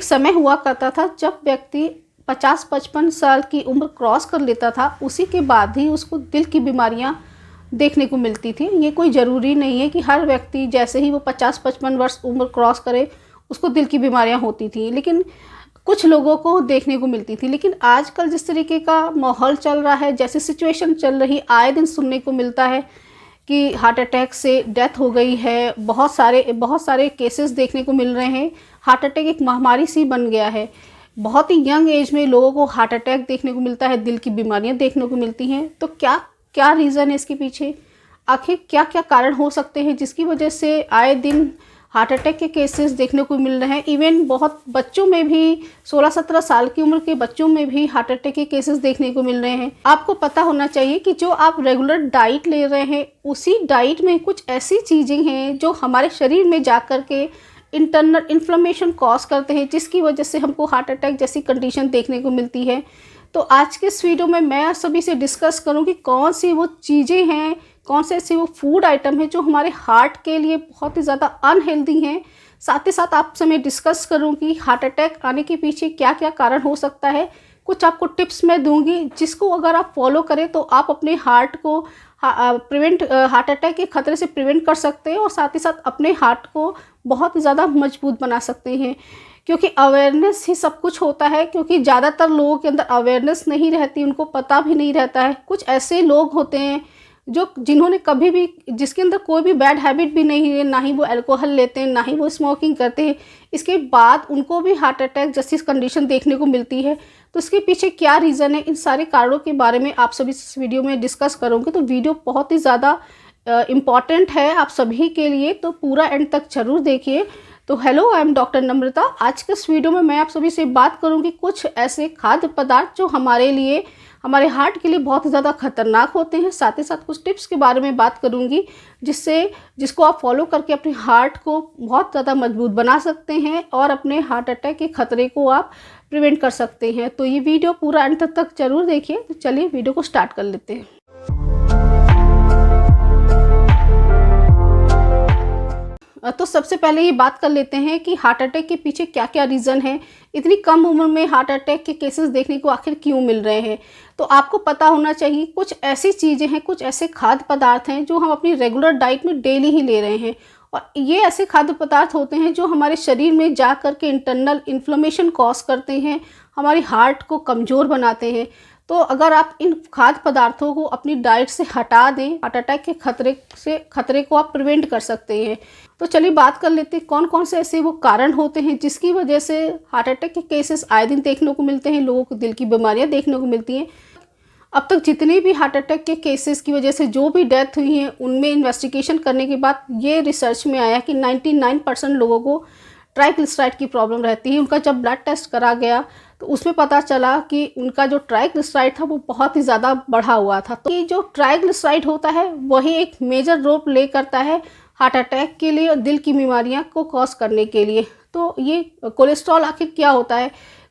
एक समय हुआ करता था जब व्यक्ति 50-55 साल की उम्र क्रॉस कर लेता था, उसी के बाद ही उसको दिल की बीमारियां देखने को मिलती थी। ये कोई ज़रूरी नहीं है कि हर व्यक्ति जैसे ही वो 50-55 वर्ष उम्र क्रॉस करे उसको दिल की बीमारियां होती थी, लेकिन कुछ लोगों को देखने को मिलती थी। लेकिन आजकल जिस तरीके का माहौल चल रहा है, जैसे सिचुएशन चल रही, आए दिन सुनने को मिलता है कि हार्ट अटैक से डेथ हो गई है। बहुत सारे केसेस देखने को मिल रहे हैं। हार्ट अटैक एक महामारी सी बन गया है। बहुत ही यंग एज में लोगों को हार्ट अटैक देखने को मिलता है, दिल की बीमारियां देखने को मिलती हैं। तो क्या क्या रीज़न है इसके पीछे? आखिर क्या क्या कारण हो सकते हैं जिसकी वजह से आए दिन हार्ट अटैक के केसेस देखने को मिल रहे हैं? इवन बहुत बच्चों में भी, 16-17 साल की उम्र के बच्चों में भी हार्ट अटैक के केसेस देखने को मिल रहे हैं। आपको पता होना चाहिए कि जो आप रेगुलर डाइट ले रहे हैं, उसी डाइट में कुछ ऐसी चीज़ें हैं जो हमारे शरीर में जा कर के इंटरनल इन्फ्लेमेशन कॉज करते हैं, जिसकी वजह से हमको हार्ट अटैक जैसी कंडीशन देखने को मिलती है। तो आज के इस वीडियो में मैं सभी से डिस्कस करूँगी कौन सी वो चीज़ें हैं, कौन से ऐसे वो फूड आइटम है जो हमारे हार्ट के लिए बहुत ही ज़्यादा अनहेल्दी हैं। साथ ही साथ आपसे मैं डिस्कस करूँगी हार्ट अटैक आने के पीछे क्या क्या कारण हो सकता है। कुछ आपको टिप्स मैं दूंगी जिसको अगर आप फॉलो करें तो आप अपने हार्ट को हार्ट अटैक के खतरे से प्रिवेंट कर सकते हैं, और साथ ही साथ अपने हार्ट को बहुत ज़्यादा मजबूत बना सकते हैं। क्योंकि अवेयरनेस ही सब कुछ होता है। क्योंकि ज़्यादातर लोगों के अंदर अवेयरनेस नहीं रहती, उनको पता भी नहीं रहता है। कुछ ऐसे लोग होते हैं जिन्होंने कभी भी, जिसके अंदर कोई भी बैड हैबिट भी नहीं है, ना ही वो अल्कोहल लेते हैं, ना ही वो स्मोकिंग करते हैं, इसके बाद उनको भी हार्ट अटैक जैसी कंडीशन देखने को मिलती है। तो इसके पीछे क्या रीज़न है, इन सारे कारणों के बारे में आप सभी इस वीडियो में डिस्कस करूँगी। तो वीडियो बहुत ही ज़्यादा इम्पॉर्टेंट है आप सभी के लिए, तो पूरा एंड तक जरूर देखिए। तो हेलो, आई एम डॉक्टर नम्रता। आज के इस वीडियो में मैं आप सभी से बात करूंगी कुछ ऐसे खाद्य पदार्थ जो हमारे लिए, हमारे हार्ट के लिए बहुत ज़्यादा खतरनाक होते हैं। साथ ही साथ कुछ टिप्स के बारे में बात करूंगी जिसको आप फॉलो करके अपने हार्ट को बहुत ज़्यादा मजबूत बना सकते हैं और अपने हार्ट अटैक के खतरे को आप प्रिवेंट कर सकते हैं। तो ये वीडियो पूरा अंत तक जरूर देखिए। तो चलिए वीडियो को स्टार्ट कर लेते हैं। तो सबसे पहले ये बात कर लेते हैं कि हार्ट अटैक के पीछे क्या क्या रीज़न है, इतनी कम उम्र में हार्ट अटैक के केसेस देखने को आखिर क्यों मिल रहे हैं। तो आपको पता होना चाहिए कुछ ऐसी चीज़ें हैं, कुछ ऐसे खाद्य पदार्थ हैं जो हम अपनी रेगुलर डाइट में डेली ही ले रहे हैं, और ये ऐसे खाद्य पदार्थ होते हैं जो हमारे शरीर में जा कर के इंटरनल इन्फ्लेमेशन कॉज करते हैं, हमारी हार्ट को कमज़ोर बनाते हैं। तो अगर आप इन खाद्य पदार्थों को अपनी डाइट से हटा दें, हार्ट अटैक के खतरे को आप प्रिवेंट कर सकते हैं। तो चलिए बात कर लेते हैं कौन कौन से ऐसे वो कारण होते हैं जिसकी वजह से हार्ट अटैक के केसेस आए दिन देखने को मिलते हैं, लोगों को दिल की बीमारियां देखने को मिलती हैं। अब तक जितने भी हार्ट अटैक के केसेस की वजह से जो भी डेथ हुई हैं, उनमें इन्वेस्टिगेशन करने के बाद ये रिसर्च में आया कि 99% लोगों को ट्राइग्लिसराइड की प्रॉब्लम रहती है। उनका जब ब्लड टेस्ट करा गया तो उसमें पता चला कि उनका जो ट्राइग्लिसराइड था वो बहुत ही ज़्यादा बढ़ा हुआ था। तो ये जो ट्राइग्लिसराइड होता है वही एक मेजर रोल प्ले करता है हार्ट अटैक के लिए और दिल की बीमारियां को कॉज करने के लिए। तो ये कोलेस्ट्रॉल आखिर क्या होता है?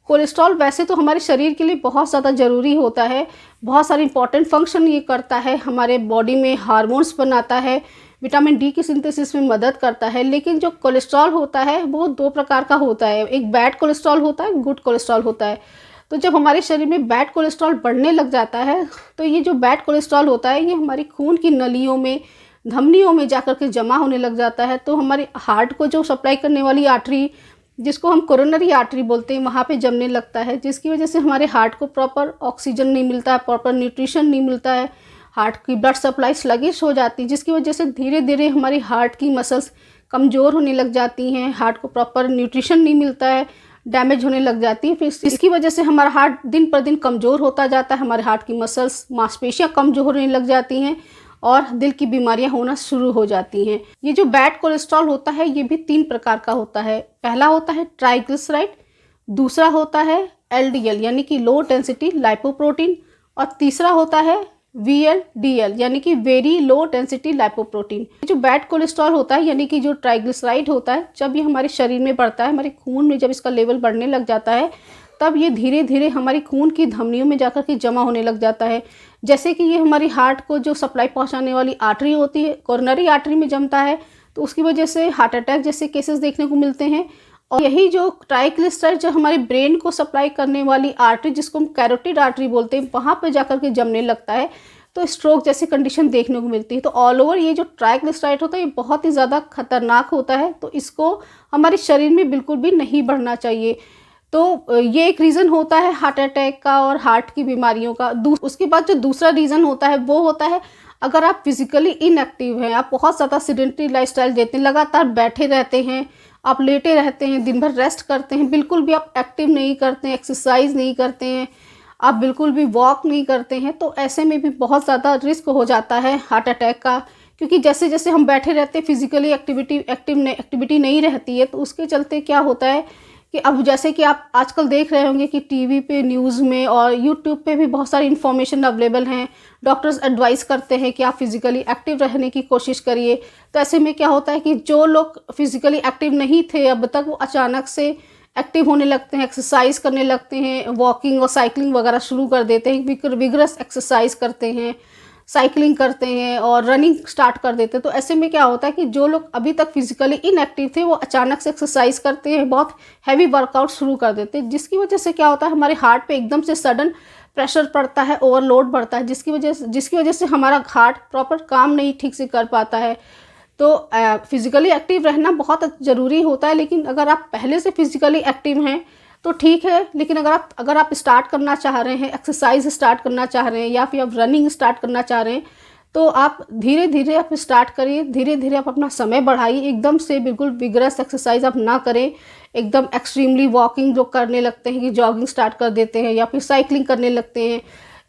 कोलेस्ट्रॉल वैसे तो हमारे शरीर के लिए बहुत ज़्यादा ज़रूरी होता है, बहुत सारे इंपॉर्टेंट फंक्शन ये करता है, हमारे बॉडी में हार्मोन्स बनाता है, विटामिन डी की सिंथेसिस में मदद करता है। लेकिन जो कोलेस्ट्रॉल होता है वो दो प्रकार का होता है, एक बैड कोलेस्ट्रॉल होता है, गुड कोलेस्ट्रॉल होता है। तो जब हमारे शरीर में बैड कोलेस्ट्रॉल बढ़ने लग जाता है तो ये जो बैड कोलेस्ट्रॉल होता है ये हमारी खून की नलियों में, धमनियों में जाकर के जमा होने लग जाता है। तो हमारे हार्ट को जो सप्लाई करने वाली आर्टरी, जिसको हम कोरोनरी आर्टरी बोलते हैं, वहाँ पे जमने लगता है, जिसकी वजह से हमारे हार्ट को प्रॉपर ऑक्सीजन नहीं मिलता है, प्रॉपर न्यूट्रिशन नहीं मिलता है, हार्ट की ब्लड सप्लाई स्लगिश हो जाती है, जिसकी वजह से धीरे धीरे हमारी हार्ट की मसल्स कमज़ोर होने लग जाती हैं, हार्ट को प्रॉपर न्यूट्रिशन नहीं मिलता है, डैमेज होने लग जाती है। फिर इसकी वजह से हमारा हार्ट दिन पर दिन कमज़ोर होता जाता है, हमारे हार्ट की मसल्स, मांसपेशियाँ कमज़ोर होने लग जाती हैं और दिल की बीमारियां होना शुरू हो जाती हैं। ये जो बैड कोलेस्ट्रॉल होता है ये भी 3 प्रकार का होता है। पहला होता है ट्राइग्लिसराइड, दूसरा होता है एलडीएल यानी कि लो डेंसिटी लाइपोप्रोटीन, और तीसरा होता है वीएलडीएल यानी कि वेरी लो डेंसिटी लाइपोप्रोटीन। जो बैड कोलेस्ट्रॉल होता है यानी कि जो ट्राइग्लिसराइड होता है, जब ये हमारे शरीर में बढ़ता है, हमारे खून में जब इसका लेवल बढ़ने लग जाता है, तब ये धीरे धीरे हमारी खून की धमनियों में जाकर के जमा होने लग जाता है। जैसे कि ये हमारी हार्ट को जो सप्लाई पहुंचाने वाली आर्टरी होती है, कोरोनरी आर्टरी में जमता है, तो उसकी वजह से हार्ट अटैक जैसे केसेस देखने को मिलते हैं। और यही जो ट्राइग्लिसराइड जो हमारे ब्रेन को सप्लाई करने वाली आर्टरी, जिसको हम कैरोटिड आर्टरी बोलते हैं, वहाँ पे जाकर के जमने लगता है, तो स्ट्रोक जैसी कंडीशन देखने को मिलती है। तो ऑल ओवर ये जो ट्राइग्लिसराइड होता है ये बहुत ही ज़्यादा खतरनाक होता है, तो इसको हमारे शरीर में बिल्कुल भी नहीं बढ़ना चाहिए। तो ये एक रीज़न होता है हार्ट अटैक का और हार्ट की बीमारियों का। उसके बाद जो दूसरा रीज़न होता है वो होता है अगर आप फिजिकली इनएक्टिव हैं, आप बहुत ज़्यादा सेडेंटरी लाइफस्टाइल जीते हैं, लगातार बैठे रहते हैं, आप लेटे रहते हैं, दिन भर रेस्ट करते हैं, बिल्कुल भी आप एक्टिव नहीं करते हैं, एक्सरसाइज नहीं करते हैं, आप बिल्कुल भी वॉक नहीं करते हैं, तो ऐसे में भी बहुत ज़्यादा रिस्क हो जाता है हार्ट अटैक का। क्योंकि जैसे जैसे हम बैठे रहते हैं, फिजिकली एक्टिविटी नहीं रहती है, तो उसके चलते क्या होता है कि अब जैसे कि आप आजकल देख रहे होंगे कि टीवी पे, न्यूज़ में और यूट्यूब पे भी बहुत सारी इन्फॉर्मेशन अवेलेबल हैं। डॉक्टर्स एडवाइस करते हैं कि आप फिज़िकली एक्टिव रहने की कोशिश करिए। तो ऐसे में क्या होता है कि जो लोग फिज़िकली एक्टिव नहीं थे अब तक, वो अचानक से एक्टिव होने लगते हैं, एक्सरसाइज करने लगते हैं, वॉकिंग और साइकिलिंग वगैरह शुरू कर देते हैं, विगरस एक्सरसाइज करते हैं, साइकिलिंग करते हैं और रनिंग स्टार्ट कर देते हैं। तो ऐसे में क्या होता है कि जो लोग अभी तक फिजिकली इनएक्टिव थे वो अचानक से एक्सरसाइज करते हैं, बहुत हैवी वर्कआउट शुरू कर देते हैं, जिसकी वजह से क्या होता है हमारे हार्ट पे एकदम से सडन प्रेशर पड़ता है, ओवरलोड बढ़ता है, जिसकी वजह से हमारा हार्ट प्रॉपर काम नहीं ठीक से कर पाता है। तो फिज़िकली एक्टिव रहना बहुत ज़रूरी होता है, लेकिन अगर आप पहले से फिज़िकली एक्टिव हैं तो ठीक है, लेकिन अगर आप स्टार्ट करना चाह रहे हैं, एक्सरसाइज स्टार्ट करना चाह रहे हैं या फिर आप रनिंग स्टार्ट करना चाह रहे हैं, तो आप धीरे धीरे आप स्टार्ट करिए, धीरे धीरे आप अपना समय बढ़ाइए। एकदम से बिल्कुल विगरस एक्सरसाइज आप ना करें, एकदम एक्सट्रीमली वॉकिंग जो करने लगते हैं कि जॉगिंग स्टार्ट कर देते हैं या फिर साइकिलिंग करने लगते हैं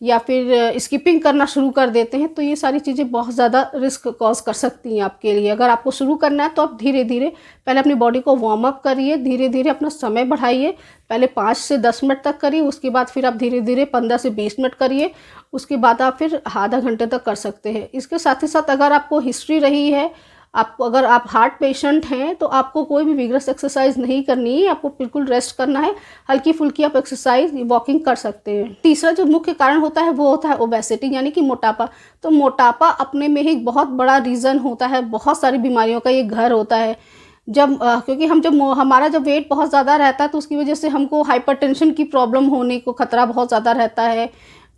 या फिर स्किपिंग करना शुरू कर देते हैं, तो ये सारी चीज़ें बहुत ज़्यादा रिस्क कॉज कर सकती हैं आपके लिए। अगर आपको शुरू करना है तो आप धीरे धीरे पहले अपनी बॉडी को वार्म अप करिए, धीरे धीरे अपना समय बढ़ाइए, पहले 5 से 10 मिनट तक करिए, उसके बाद फिर आप धीरे धीरे 15 से 20 मिनट करिए, उसके बाद आप फिर आधा घंटे तक कर सकते हैं। इसके साथ ही साथ अगर आपको हिस्ट्री रही है, अगर आप हार्ट पेशेंट हैं, तो आपको कोई भी विगरस एक्सरसाइज नहीं करनी है, आपको बिल्कुल रेस्ट करना है, हल्की फुल्की आप एक्सरसाइज वॉकिंग कर सकते हैं। तीसरा जो मुख्य कारण होता है वो होता है ओबेसिटी, यानी कि मोटापा। तो मोटापा अपने में ही बहुत बड़ा रीज़न होता है, बहुत सारी बीमारियों का ये घर होता है। क्योंकि हमारा जब वेट बहुत ज़्यादा रहता है तो उसकी वजह से हमको हाइपरटेंशन की प्रॉब्लम होने को खतरा बहुत ज़्यादा रहता है,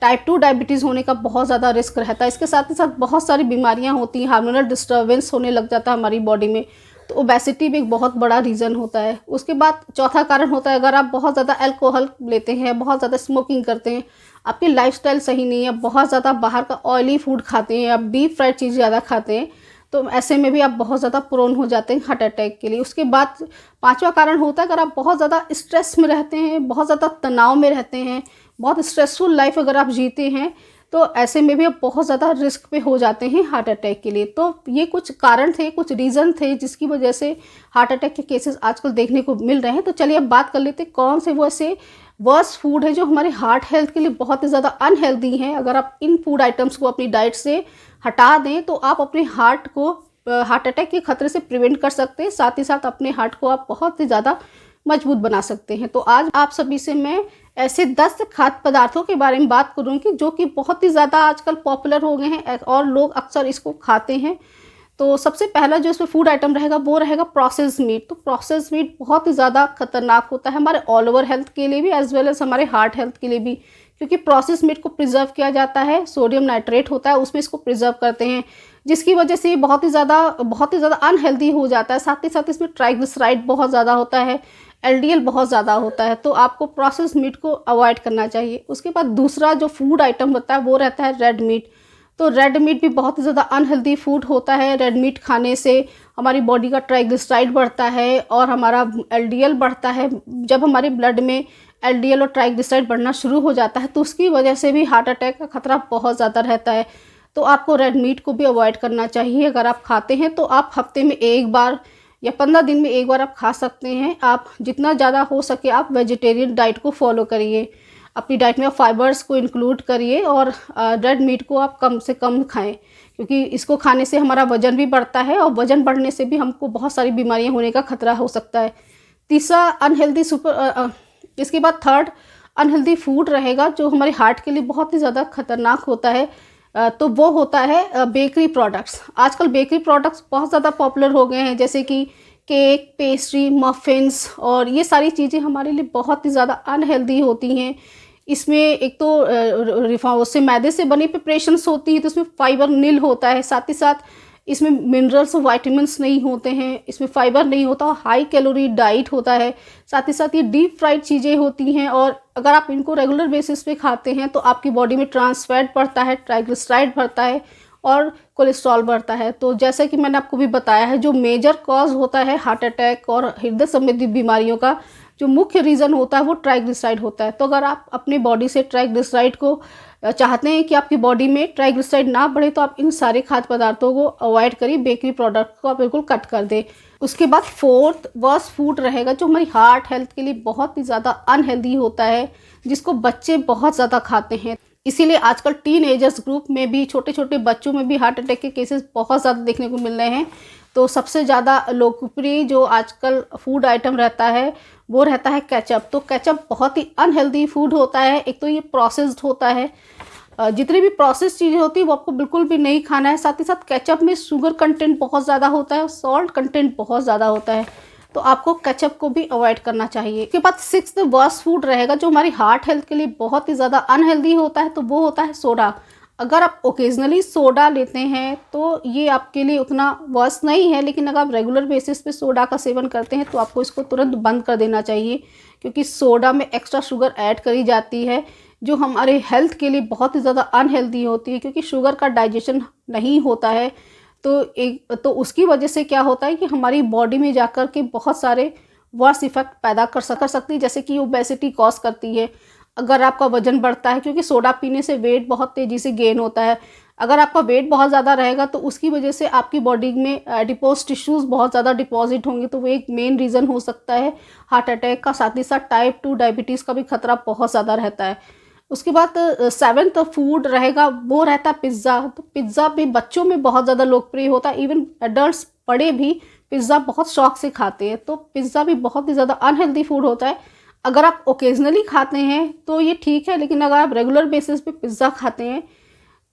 टाइप 2 डायबिटीज़ होने का बहुत ज़्यादा रिस्क रहता है। इसके साथ ही साथ बहुत सारी बीमारियां होती हैं, हार्मोनल डिस्टर्बेंस होने लग जाता है हमारी बॉडी में, तो ओबेसिटी भी एक बहुत बड़ा रीज़न होता है। उसके बाद चौथा कारण होता है अगर आप बहुत ज़्यादा अल्कोहल लेते हैं, बहुत ज़्यादा स्मोकिंग करते हैं, आपकी लाइफस्टाइल सही नहीं है, बहुत ज़्यादा बाहर का ऑयली फूड खाते हैं, आप डीप फ्राइड चीज़ ज़्यादा खाते हैं, तो ऐसे में भी आप बहुत ज़्यादा प्रोन हो जाते हैं हार्ट अटैक के लिए। उसके बाद पांचवा कारण होता है अगर आप बहुत ज़्यादा स्ट्रेस में रहते हैं, बहुत ज़्यादा तनाव में रहते हैं, बहुत स्ट्रेसफुल लाइफ अगर आप जीते हैं, तो ऐसे में भी आप बहुत ज़्यादा रिस्क पे हो जाते हैं हार्ट अटैक के लिए। तो ये कुछ कारण थे, कुछ रीज़न थे जिसकी वजह से हार्ट अटैक के केसेस आजकल देखने को मिल रहे हैं। तो चलिए अब बात कर लेते हैं कौन से वो ऐसे वर्स्ट फूड है जो हमारे हार्ट हेल्थ के लिए बहुत ही ज़्यादा अनहेल्दी हैं। अगर आप इन फूड आइटम्स को अपनी डाइट से हटा दें तो आप अपने हार्ट अटैक के खतरे से प्रिवेंट कर सकते हैं, साथ ही साथ अपने हार्ट को आप बहुत ही ज़्यादा मजबूत बना सकते हैं। तो आज आप सभी से मैं ऐसे 10 खाद्य पदार्थों के बारे में बात करूँगी जो कि बहुत ही ज़्यादा आजकल पॉपुलर हो गए हैं और लोग अक्सर इसको खाते हैं। तो सबसे पहला जो इसमें फूड आइटम रहेगा वो रहेगा प्रोसेस्ड मीट। तो प्रोसेस्ड मीट बहुत ही ज़्यादा खतरनाक होता है हमारे ऑल ओवर हेल्थ के लिए भी एज वेल एज हमारे हार्ट हेल्थ के लिए भी, क्योंकि प्रोसेस्ड मीट को प्रिजर्व किया जाता है, सोडियम नाइट्रेट होता है उसमें इसको प्रिजर्व करते हैं, जिसकी वजह से बहुत ही ज़्यादा अनहेल्दी हो जाता है। साथ ही साथ इसमें ट्राइग्लिसराइड बहुत ज़्यादा होता है, एलडीएल बहुत ज़्यादा होता है, तो आपको प्रोसेस्ड मीट को अवॉइड करना चाहिए। उसके बाद दूसरा जो फूड आइटम होता है वो रहता है रेड मीट। तो रेड मीट भी बहुत ही ज़्यादा अनहेल्दी फूड होता है। रेड मीट खाने से हमारी बॉडी का ट्राइग्लिसराइड बढ़ता है और हमारा एलडीएल बढ़ता है। जब हमारे ब्लड में एलडीएल और ट्राइग्लिसराइड बढ़ना शुरू हो जाता है तो उसकी वजह से भी हार्ट अटैक का खतरा बहुत ज़्यादा रहता है। तो आपको रेड मीट को भी अवॉइड करना चाहिए। अगर आप खाते हैं तो आप हफ्ते में एक बार या 15 दिन में एक बार आप खा सकते हैं। आप जितना ज़्यादा हो सके आप वेजिटेरियन डाइट को फॉलो करिए, अपनी डाइट में आप फाइबर्स को इंक्लूड करिए और रेड मीट को आप कम से कम खाएं, क्योंकि इसको खाने से हमारा वज़न भी बढ़ता है और वज़न बढ़ने से भी हमको बहुत सारी बीमारियां होने का खतरा हो सकता है। तीसरा अनहेल्दी इसके बाद थर्ड अनहेल्दी फूड रहेगा जो हमारे हार्ट के लिए बहुत ही ज़्यादा खतरनाक होता है, तो वो होता है बेकरी प्रोडक्ट्स। आजकल बेकरी प्रोडक्ट्स बहुत ज़्यादा पॉपुलर हो गए हैं, जैसे कि केक, पेस्ट्री, मफ़िन्स और ये सारी चीज़ें हमारे लिए बहुत ही ज़्यादा अनहेल्दी होती हैं। इसमें एक तो उससे मैदे से बनी प्रिपरेशंस होती है, तो इसमें फाइबर नील होता है, साथ ही साथ इसमें मिनरल्स और विटामिन्स नहीं होते हैं, इसमें फाइबर नहीं होता और हाई कैलोरी डाइट होता है। साथ ही साथ ये डीप फ्राइड चीज़ें होती हैं और अगर आप इनको रेगुलर बेसिस पे खाते हैं तो आपकी बॉडी में ट्रांस फैट बढ़ता है, ट्राइग्लिसराइड बढ़ता है और कोलेस्ट्रॉल बढ़ता है। तो जैसा कि मैंने आपको भी बताया है, जो मेजर कॉज होता है हार्ट अटैक और हृदय संबंधी बीमारियों का, जो मुख्य रीज़न होता है वो ट्राइग्लिसराइड होता है। तो अगर आप अपनी बॉडी से ट्राइग्लिसराइड को चाहते हैं कि आपकी बॉडी में ट्राइग्लिसराइड ना बढ़े, तो आप इन सारे खाद्य पदार्थों को अवॉइड करिए, बेकरी प्रोडक्ट को आप बिल्कुल कट कर दें। उसके बाद फोर्थ वर्स्ट फूड रहेगा जो हमारी हार्ट हेल्थ के लिए बहुत ही ज़्यादा अनहेल्दी होता है, जिसको बच्चे बहुत ज़्यादा खाते हैं। इसीलिए आजकल टीन एजर्स ग्रुप में भी, छोटे छोटे बच्चों में भी हार्ट अटैक के केसेस बहुत ज़्यादा देखने को मिल रहे हैं। तो सबसे ज़्यादा लोकप्रिय जो आजकल फूड आइटम रहता है वो रहता है केचप। तो केचप बहुत ही अनहेल्दी फूड होता है। एक तो ये प्रोसेस्ड होता है, जितनी भी प्रोसेस चीज़ें होती है वो आपको बिल्कुल भी नहीं खाना है। साथ ही साथ केचप में शुगर कंटेंट बहुत ज़्यादा होता है, सॉल्ट कंटेंट बहुत ज़्यादा होता है, तो आपको केचप को भी अवॉइड करना चाहिए। इसके बाद सिक्स्थ वर्स्ट फूड रहेगा जो हमारी हार्ट हेल्थ के लिए बहुत ही ज़्यादा अनहेल्दी होता है, तो वो होता है सोडा। अगर आप ओकेजनली सोडा लेते हैं तो ये आपके लिए उतना वर्स्ट नहीं है, लेकिन अगर आप रेगुलर बेसिस पे सोडा का सेवन करते हैं तो आपको इसको तुरंत बंद कर देना चाहिए, क्योंकि सोडा में एक्स्ट्रा शुगर ऐड करी जाती है जो हमारे हेल्थ के लिए बहुत ही ज़्यादा अनहेल्दी होती है, क्योंकि शुगर का डाइजेशन नहीं होता है। तो उसकी वजह से क्या होता है कि हमारी बॉडी में जाकर के बहुत सारे वर्स इफेक्ट पैदा कर सकती है, जैसे कि ओबेसिटी कॉज करती है। अगर आपका वजन बढ़ता है, क्योंकि सोडा पीने से वेट बहुत तेज़ी से गेन होता है, अगर आपका वेट बहुत ज़्यादा रहेगा तो उसकी वजह से आपकी बॉडी में एडिपोज टिश्यूज़ बहुत ज़्यादा डिपॉजिट होंगे, तो वो एक मेन रीज़न हो सकता है हार्ट अटैक का। साथ ही साथ टाइप 2 डायबिटीज़ का भी खतरा बहुत ज़्यादा रहता है। उसके बाद सेवन्थ फूड रहेगा वो रहता है पिज़्ज़ा। तो पिज़्ज़ा भी बच्चों में बहुत ज़्यादा लोकप्रिय होता है, इवन एडल्ट्स बड़े भी पिज़्ज़ा बहुत शौक से खाते हैं। तो पिज़्ज़ा भी बहुत ही ज़्यादा अनहेल्दी फूड होता है। अगर आप ओकेजनली खाते हैं तो ये ठीक है, लेकिन अगर आप रेगुलर बेसिस पे पिज़्ज़ा खाते हैं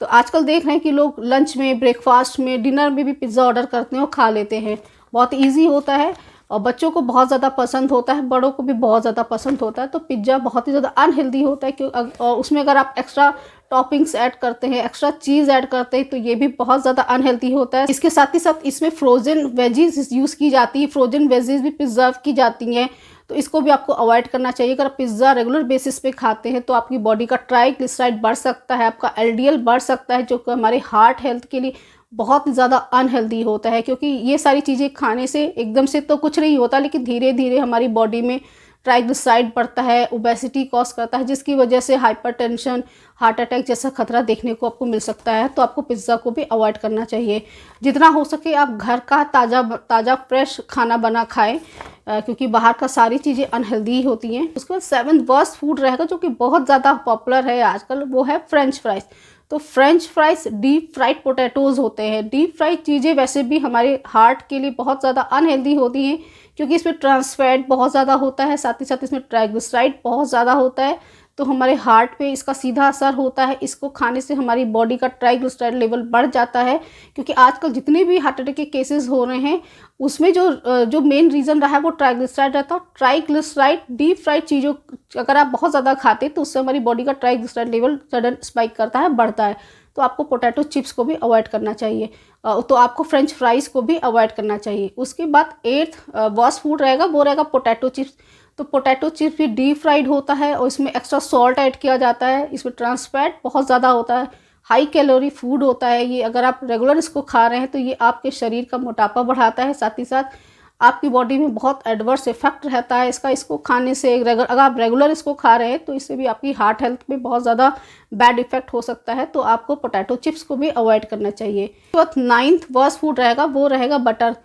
तो आजकल देख रहे हैं कि लोग लंच में, ब्रेकफास्ट में, डिनर में भी पिज़्ज़ा ऑर्डर करते हैं और खा लेते हैं। बहुत ईजी होता है और बच्चों को बहुत ज़्यादा पसंद होता है, बड़ों को भी बहुत ज़्यादा पसंद होता है। तो पिज़्ज़ा बहुत ही ज़्यादा अनहेल्दी होता है, और उसमें अगर आप एक्स्ट्रा टॉपिंग्स ऐड करते हैं, एक्स्ट्रा चीज़ ऐड करते हैं, तो ये भी बहुत ज़्यादा अनहेल्दी होता है। इसके साथ ही साथ इसमें फ्रोजन वेजीज यूज़ की जाती है, फ्रोजन वेजीज भी प्रिजर्व की जाती हैं, तो इसको भी आपको अवॉइड करना चाहिए। अगर आप पिज़्ज़ा रेगुलर बेसिस पे खाते हैं तो आपकी बॉडी का ट्राइग्लिसराइड बढ़ सकता है, आपका एलडीएल बढ़ सकता है, जो कि हमारे हार्ट हेल्थ के लिए बहुत ही ज़्यादा अनहेल्दी होता है। क्योंकि ये सारी चीज़ें खाने से एकदम से तो कुछ नहीं होता, लेकिन धीरे धीरे हमारी बॉडी में ट्राइग्लिसराइड बढ़ता है, ओबेसिटी कॉज करता है, जिसकी वजह से हाइपरटेंशन, हार्ट अटैक जैसा खतरा देखने को आपको मिल सकता है। तो आपको पिज़्ज़ा को भी अवॉइड करना चाहिए। जितना हो सके आप घर का ताज़ा फ्रेश खाना बना खाएं, क्योंकि बाहर का सारी चीज़ें अनहेल्दी होती हैं। उसके बाद सेवन्थ वर्स्ट फूड रहेगा जो कि बहुत ज़्यादा पॉपुलर है आजकल, वो है फ्रेंच फ्राइज़। तो French fries deep fried potatoes होते हैं। डीप फ्राइड चीज़ें वैसे भी हमारे हार्ट के लिए बहुत ज़्यादा अनहेल्दी होती हैं, क्योंकि इसमें ट्रांस फैट बहुत ज़्यादा होता है, साथ ही साथ इसमें ट्राइग्लिसराइड बहुत ज़्यादा होता है। तो हमारे हार्ट पे इसका सीधा असर होता है। इसको खाने से हमारी बॉडी का ट्राइग्लिसराइड लेवल बढ़ जाता है, क्योंकि आजकल जितने भी हार्ट अटैक के केसेस हो रहे हैं उसमें जो मेन रीज़न रहा है वो ट्राइग्लिसराइड रहता है। ट्राइग्लिसराइड डीप फ्राइड चीज़ों अगर आप बहुत ज़्यादा खाते हैं तो उससे हमारी बॉडी का ट्राइग्लिसराइड लेवल सडन स्पाइक करता है, बढ़ता है। तो आपको पोटैटो चिप्स को भी अवॉइड करना चाहिए, तो आपको फ्रेंच फ्राइज़ को भी अवॉइड करना चाहिए। उसके बाद एट्थ वर्स्ट फूड रहेगा वो रहेगा पोटैटो चिप्स। तो पोटैटो चिप्स भी डीप फ्राइड होता है और इसमें एक्स्ट्रा सॉल्ट ऐड किया जाता है, इसमें ट्रांस फैट बहुत ज़्यादा होता है, हाई कैलोरी फूड होता है ये। अगर आप रेगुलर इसको खा रहे हैं तो ये आपके शरीर का मोटापा बढ़ाता है, साथ ही साथ आपकी बॉडी में बहुत एडवर्स इफेक्ट रहता है इसको खाने से। अगर आप रेगुलर इसको खा रहे हैं तो इससे भी आपकी हार्ट हेल्थ में बहुत ज़्यादा बैड इफेक्ट हो सकता है। तो आपको पोटैटो चिप्स को भी अवॉइड करना चाहिए। तो नाइन्थ वर्स्ट फूड रहेगा वो रहेगा बटर,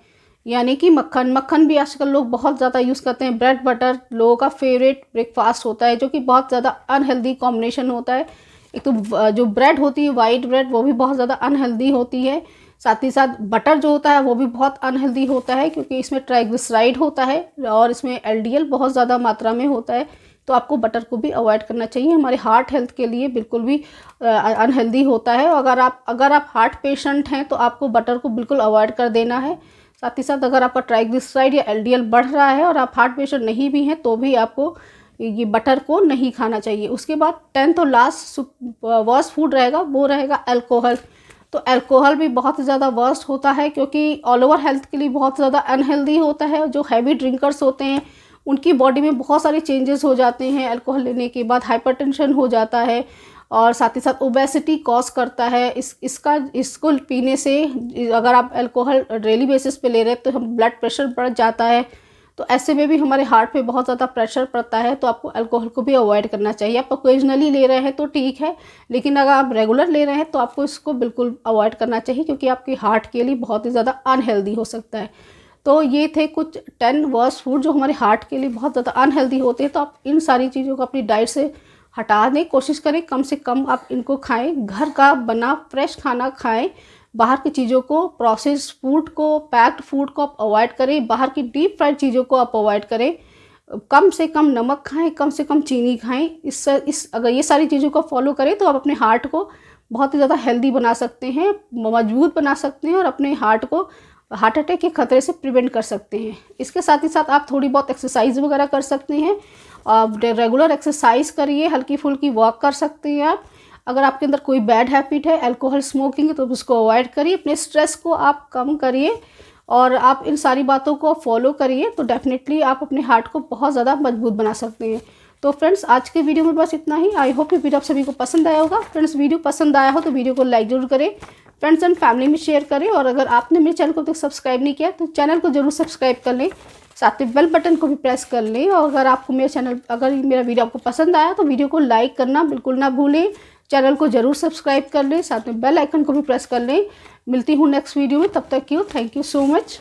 यानी कि मक्खन। मक्खन भी आजकल लोग बहुत ज़्यादा यूज़ करते हैं। ब्रेड बटर लोगों का फेवरेट ब्रेकफास्ट होता है, जो कि बहुत ज़्यादा अनहेल्दी कॉम्बिनेशन होता है। एक तो जो ब्रेड होती है वाइट ब्रेड, वो भी बहुत ज़्यादा अनहेल्दी होती है। साथ ही साथ बटर जो होता है वो भी बहुत अनहेल्दी होता है, क्योंकि इसमें ट्राइग्लिसराइड होता है और इसमें एलडीएल बहुत ज़्यादा मात्रा में होता है। तो आपको बटर को भी अवॉइड करना चाहिए, हमारे हार्ट हेल्थ के लिए बिल्कुल भी अनहेल्दी होता है। अगर आप हार्ट पेशेंट हैं तो आपको बटर को बिल्कुल अवॉइड कर देना है। साथ ही साथ अगर आपका ट्राइग्लिसराइड या एलडीएल बढ़ रहा है और आप हार्ट पेशेंट नहीं भी हैं तो भी आपको ये बटर को नहीं खाना चाहिए। उसके बाद 10th और लास्ट वर्स्ट फूड रहेगा वो रहेगा अल्कोहल। तो अल्कोहल भी बहुत ज़्यादा वर्स्ट होता है क्योंकि ऑल ओवर हेल्थ के लिए बहुत ज़्यादा अनहेल्दी होता है। जो हैवी ड्रिंकर्स होते हैं उनकी बॉडी में बहुत सारे चेंजेस हो जाते हैं अल्कोहल लेने के बाद, हाइपरटेंशन हो जाता है और साथ ही साथ ओबेसिटी कॉज करता है। इसको पीने से अगर आप अल्कोहल डेली बेसिस पे ले रहे हैं तो हम ब्लड प्रेशर बढ़ जाता है, तो ऐसे में भी हमारे हार्ट पे बहुत ज़्यादा प्रेशर पड़ता है। तो आपको अल्कोहल को भी अवॉइड करना चाहिए। आप ओकेजनली ले रहे हैं तो ठीक है, लेकिन अगर आप रेगुलर ले रहे हैं तो आपको इसको बिल्कुल अवॉइड करना चाहिए क्योंकि आपके हार्ट के लिए बहुत ही ज़्यादा अनहेल्दी हो सकता है। तो ये थे कुछ 10 वर्स्ट फूड जो हमारे हार्ट के लिए बहुत ज़्यादा अनहेल्दी होते हैं। तो आप इन सारी चीज़ों को अपनी डाइट से हटा दें, कोशिश करें कम से कम आप इनको खाएं, घर का बना फ्रेश खाना खाएं। बाहर की चीज़ों को, प्रोसेस्ड फूड को, पैक्ड फूड को आप अवॉइड करें। बाहर की डीप फ्राइड चीज़ों को आप अवॉइड करें। कम से कम नमक खाएं, कम से कम चीनी खाएं। अगर ये सारी चीज़ों को फॉलो करें तो आप अपने हार्ट को बहुत ही ज़्यादा हेल्दी बना सकते हैं, मजबूत बना सकते हैं और अपने हार्ट को हार्ट अटैक के खतरे से प्रिवेंट कर सकते हैं। इसके साथ ही साथ आप थोड़ी बहुत एक्सरसाइज वगैरह कर सकते हैं। आप रेगुलर एक्सरसाइज करिए, हल्की फुल्की वॉक कर सकते हैं आप। अगर आपके अंदर कोई बैड हैबिट है, अल्कोहल स्मोकिंग, तो उसको अवॉइड करिए। अपने स्ट्रेस को आप कम करिए और आप इन सारी बातों को फॉलो करिए तो डेफिनेटली आप अपने हार्ट को बहुत ज़्यादा मजबूत बना सकते हैं। तो फ्रेंड्स, आज के वीडियो में बस इतना ही। आई होप ये वीडियो आप सभी को पसंद आया होगा। फ्रेंड्स, वीडियो पसंद आया हो तो वीडियो को लाइक जरूर करें, फ्रेंड्स एंड फैमिली में शेयर करें और अगर आपने मेरे चैनल को तक सब्सक्राइब नहीं किया तो चैनल को जरूर सब्सक्राइब कर लें, साथ में बेल बटन को भी प्रेस कर लें। और अगर मेरा वीडियो आपको पसंद आया तो वीडियो को लाइक करना बिल्कुल ना भूलें, चैनल को जरूर सब्सक्राइब कर लें, साथ में बेल आइकन को भी प्रेस कर लें। मिलती हूँ नेक्स्ट वीडियो में, तब तक की थैंक यू सो मच।